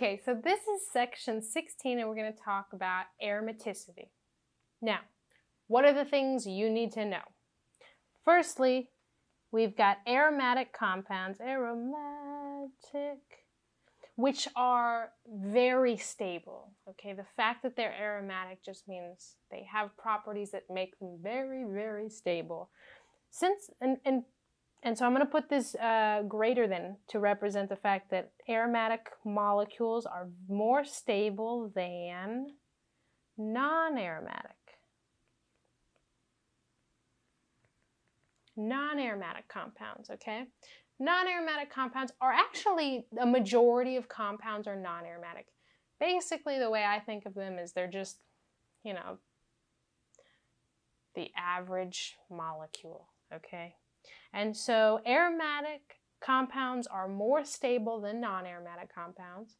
Okay, so this is section 16 and we're going to talk about aromaticity. Now, what are the things you need to know? Firstly, we've got aromatic compounds, which are very stable. Okay, the fact that they're aromatic just means they have properties that make them very, very stable. And so I'm going to put this greater than to represent the fact that aromatic molecules are more stable than non-aromatic. Non-aromatic compounds, okay? Non-aromatic compounds are actually, a majority of compounds are non-aromatic. Basically, the way I think of them is they're just, you know, the average molecule, okay? And so aromatic compounds are more stable than non-aromatic compounds.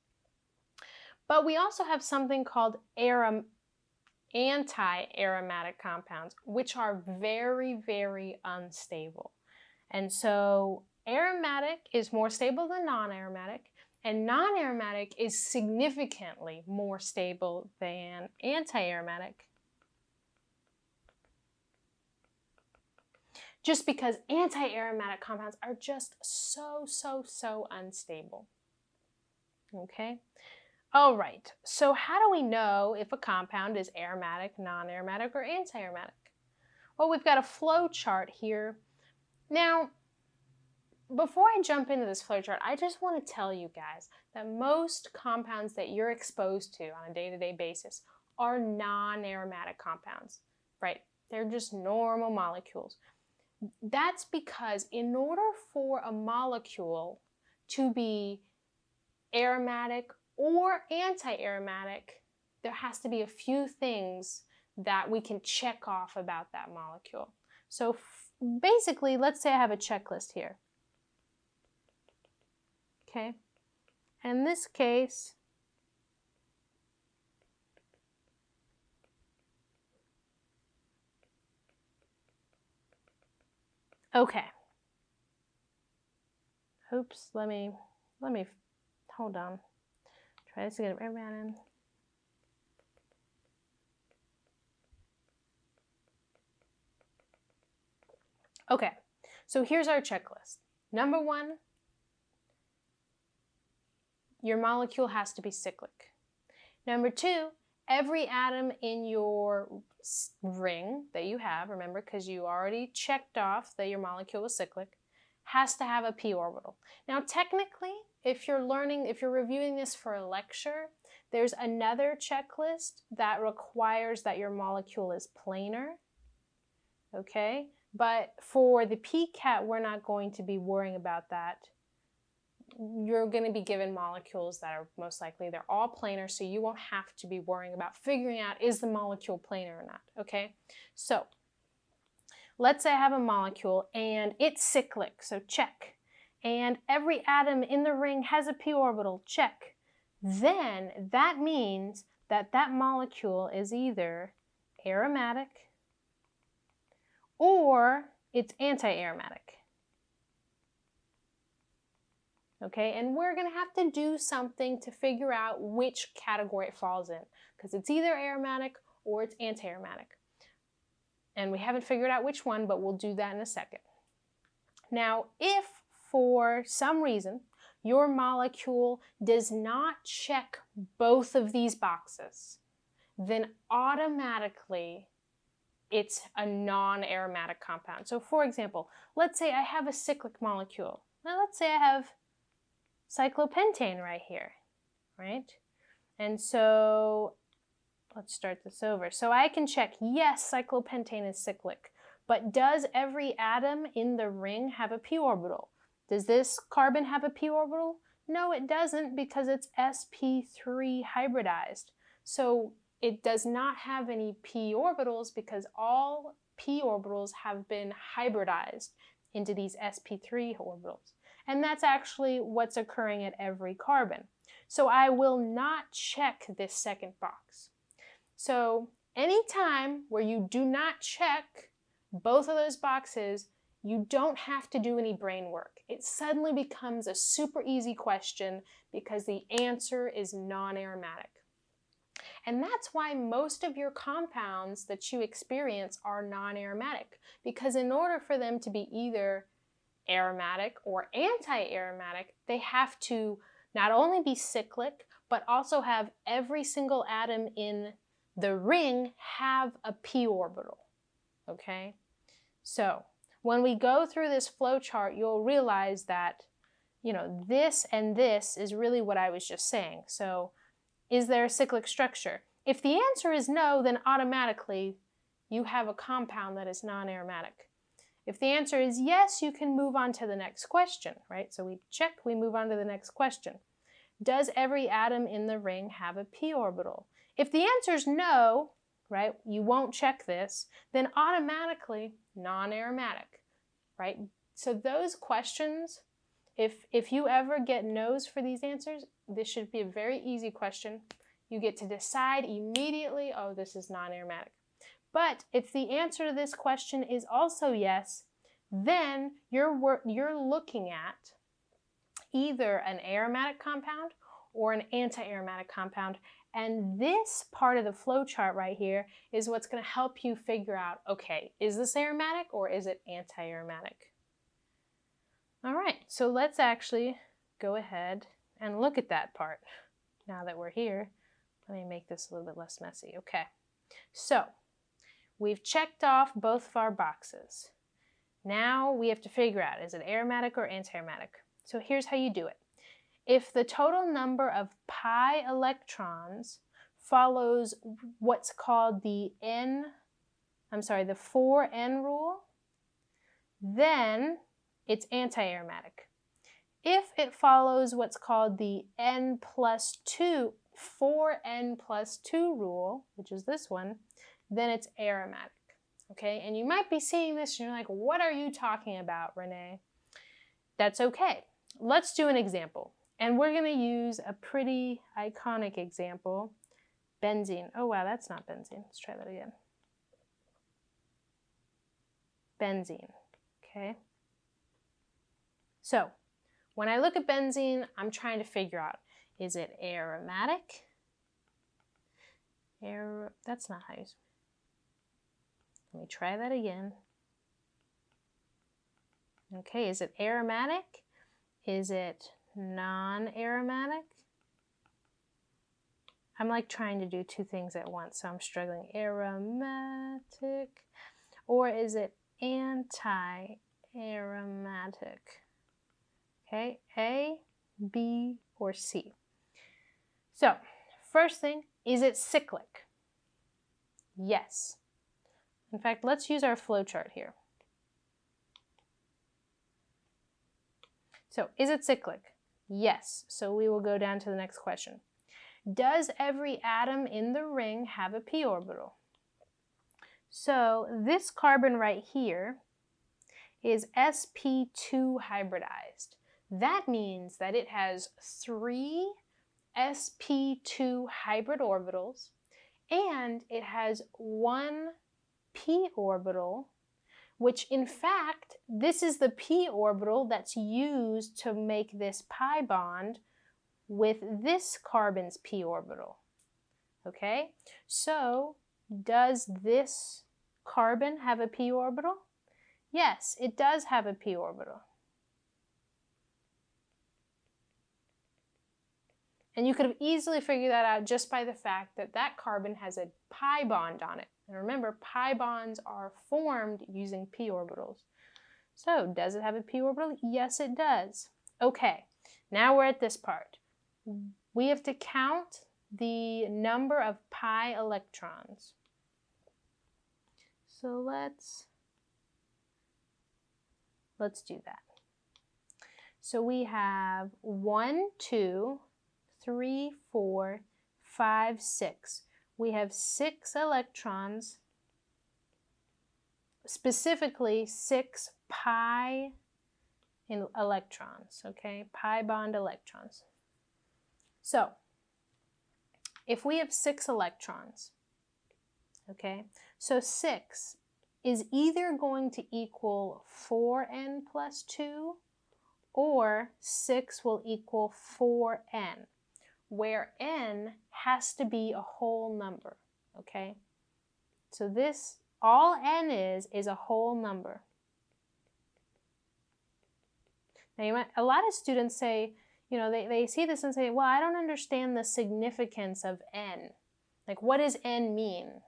But we also have something called anti-aromatic compounds, which are very, very unstable. And so aromatic is more stable than non-aromatic, and non-aromatic is significantly more stable than anti-aromatic, just because anti-aromatic compounds are just so unstable. Okay? All right, so how do we know if a compound is aromatic, non-aromatic, or anti-aromatic? Well, we've got a flow chart here. Now, before I jump into this flow chart, I just want to tell you guys that most compounds that you're exposed to on a day-to-day basis are non-aromatic compounds, right? They're just normal molecules. That's because in order for a molecule to be aromatic or anti-aromatic, there has to be a few things that we can check off about that molecule. So basically, let's say I have a checklist here. Okay, in this case, okay. Oops, let me hold on. Try this again. In. Okay, so here's our checklist. Number one, your molecule has to be cyclic. Number two, every atom in your ring that you have, remember, because you already checked off that your molecule was cyclic, has to have a p orbital. Now, technically, if you're reviewing this for a lecture, there's another checklist that requires that your molecule is planar, okay? But for the PCAT, we're not going to be worrying about that. You're going to be given molecules that are most likely, they're all planar, so you won't have to be worrying about figuring out, is the molecule planar or not, okay? So, let's say I have a molecule and it's cyclic, so check. And every atom in the ring has a p orbital, check. Then that means that that molecule is either aromatic or it's anti-aromatic. Okay, and we're going to have to do something to figure out which category it falls in, because it's either aromatic or it's anti-aromatic. And we haven't figured out which one, but we'll do that in a second. Now, if for some reason your molecule does not check both of these boxes, then automatically it's a non-aromatic compound. So for example, let's say I have a cyclic molecule. Now let's say I have cyclopentane right here, right? And so let's start this over. So I can check, yes, cyclopentane is cyclic, but does every atom in the ring have a p orbital? Does this carbon have a p orbital? No, it doesn't, because it's sp3 hybridized. So it does not have any p orbitals because all p orbitals have been hybridized into these sp3 orbitals. And that's actually what's occurring at every carbon. So I will not check this second box. So anytime where you do not check both of those boxes, you don't have to do any brain work. It suddenly becomes a super easy question because the answer is non-aromatic. And that's why most of your compounds that you experience are non-aromatic, because in order for them to be either aromatic or anti-aromatic, they have to not only be cyclic, but also have every single atom in the ring have a p orbital, okay? So when we go through this flow chart, you'll realize that, this and this is really what I was just saying. So is there a cyclic structure? If the answer is no, then automatically you have a compound that is non-aromatic. If the answer is yes, you can move on to the next question, right? So we check, we move on to the next question. Does every atom in the ring have a p orbital? If the answer is no, right, you won't check this, then automatically non-aromatic, right? So those questions, if you ever get no's for these answers, this should be a very easy question. You get to decide immediately, oh, this is non-aromatic. But if the answer to this question is also yes, then you're looking at either an aromatic compound or an anti-aromatic compound. And this part of the flow chart right here is what's going to help you figure out, okay, is this aromatic or is it anti-aromatic? All right, so let's actually go ahead and look at that part. Now that we're here, let me make this a little bit less messy. Okay, so we've checked off both of our boxes. Now we have to figure out, is it aromatic or anti-aromatic? So here's how you do it. If the total number of pi electrons follows what's called the 4n rule, then it's anti-aromatic. If it follows what's called the 4n plus 2 rule, which is this one, then it's aromatic. Okay, and you might be seeing this and you're like, what are you talking about, Renee? That's okay. Let's do an example. And we're going to use a pretty iconic example, benzene. Oh wow, that's not benzene. Let's try that again. Benzene, okay? So, when I look at benzene, I'm trying to figure out, is it aromatic? That's not how you... Let me try that again. Okay, is it aromatic? Is it non-aromatic? I'm like trying to do two things at once, so I'm struggling. Aromatic, or is it anti-aromatic? Okay, A, B, or C. So, first thing, is it cyclic? Yes. In fact, let's use our flow chart here. So, is it cyclic? Yes. So we will go down to the next question. Does every atom in the ring have a p orbital? So this carbon right here is sp2 hybridized. That means that it has 3 sp2 hybrid orbitals, and it has 1 p orbital, which in fact, this is the p orbital that's used to make this pi bond with this carbon's p orbital. Okay, so does this carbon have a p orbital? Yes, it does have a p orbital. And you could have easily figured that out just by the fact that that carbon has a pi bond on it. And remember, pi bonds are formed using p orbitals. So, does it have a p orbital? Yes, it does. Okay, now we're at this part. We have to count the number of pi electrons. So let's do that. So we have 1, 2, 3, 4, 5, 6. We have 6 electrons, specifically 6 pi electrons, okay? Pi bond electrons. So, if we have 6 electrons, okay, so 6 is either going to equal 4n plus 2 or 6 will equal 4n, where n has to be a whole number, okay? So this, all n is a whole number. Now, a lot of students say, you know, they see this and say, well, I don't understand the significance of n. Like, what does n mean?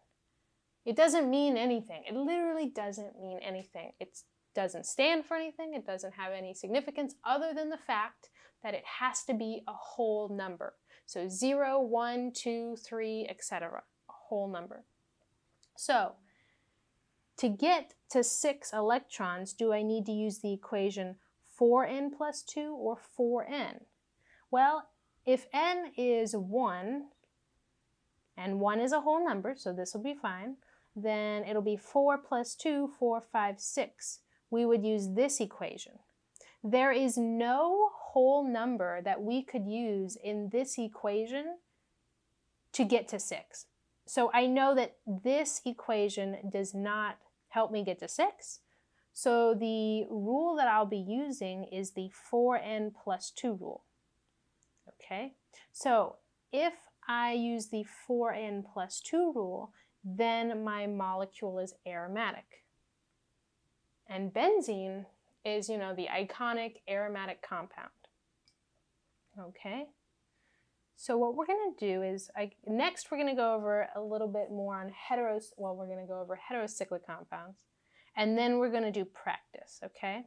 It doesn't mean anything. It literally doesn't mean anything. It doesn't stand for anything. It doesn't have any significance other than the fact that it has to be a whole number. So 0, 1, 2, 3, etc. A whole number. So to get to 6 electrons, do I need to use the equation 4n plus 2 or 4n? Well, if n is 1, and 1 is a whole number, so this will be fine, then it'll be 4 plus 2, 4, 5, 6. We would use this equation. There is no whole number that we could use in this equation to get to 6. So I know that this equation does not help me get to 6. So the rule that I'll be using is the 4n plus 2 rule. Okay, so if I use the 4n plus 2 rule, then my molecule is aromatic. And benzene is, you know, the iconic aromatic compound. Okay, so what we're going to do is, next we're going to go over a little bit more on we're going to go over heterocyclic compounds, and then we're going to do practice, okay?